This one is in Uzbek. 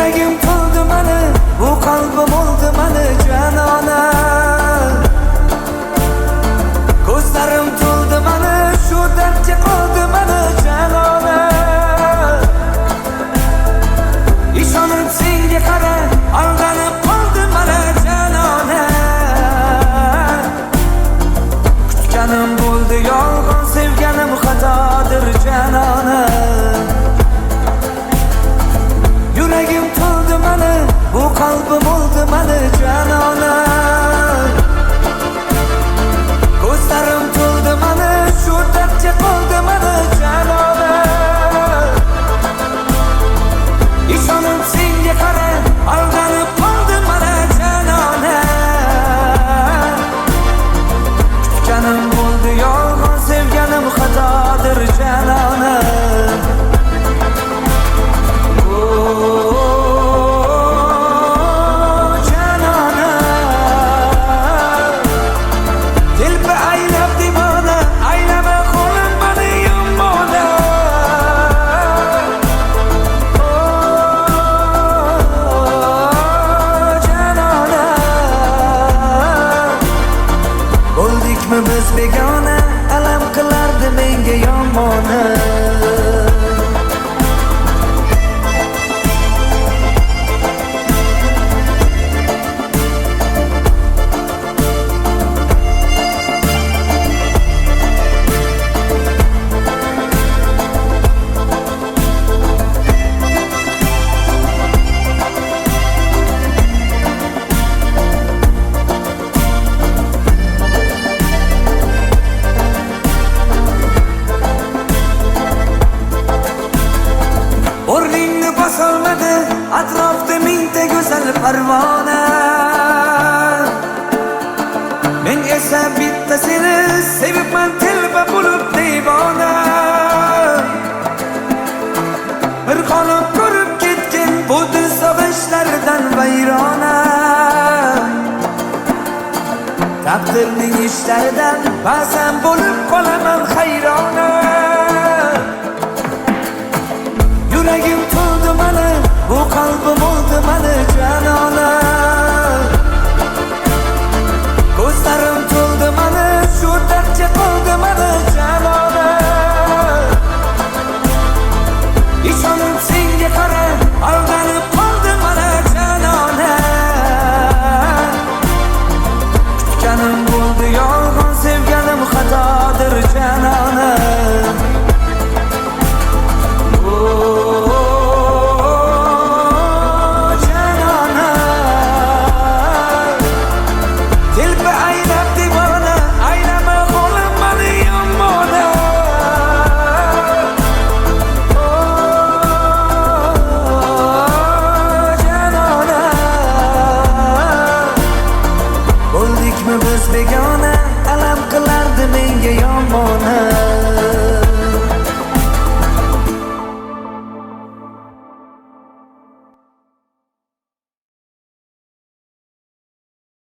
Yuragim to'ldi mani, bu qalbim oldi mani janona. Ko'zlarim to'ldi mani, shu dardga qoldi mani janona. Ishonib senga qara, aldanib qoldi mani janona. Kutganim bo'ldi yolg'on, sevganim xatodir janona. Yuragim to'ldi mani, bu qalbim oldi mani janona. Ko'zlarim to'ldi mani, shu dardga qoldi mani janona. Ishonib senga qara, aldanib qoldi mani janona. Kutganim bo'ldi yolg'on, sevganim xatodir janona. Biz begona, alam qilardi menga yomona. O'rningni bosolmadi, atrofda mingta go'zal parvona. Men esa bitta seni sevibman, telba bo'lib devona. Bir qolib ko'rib ketgan bu dil sog'inchlardan vayrona. Taqdirning ishlaridan ba'zan bo'lib qolaman hayrona. Yuragim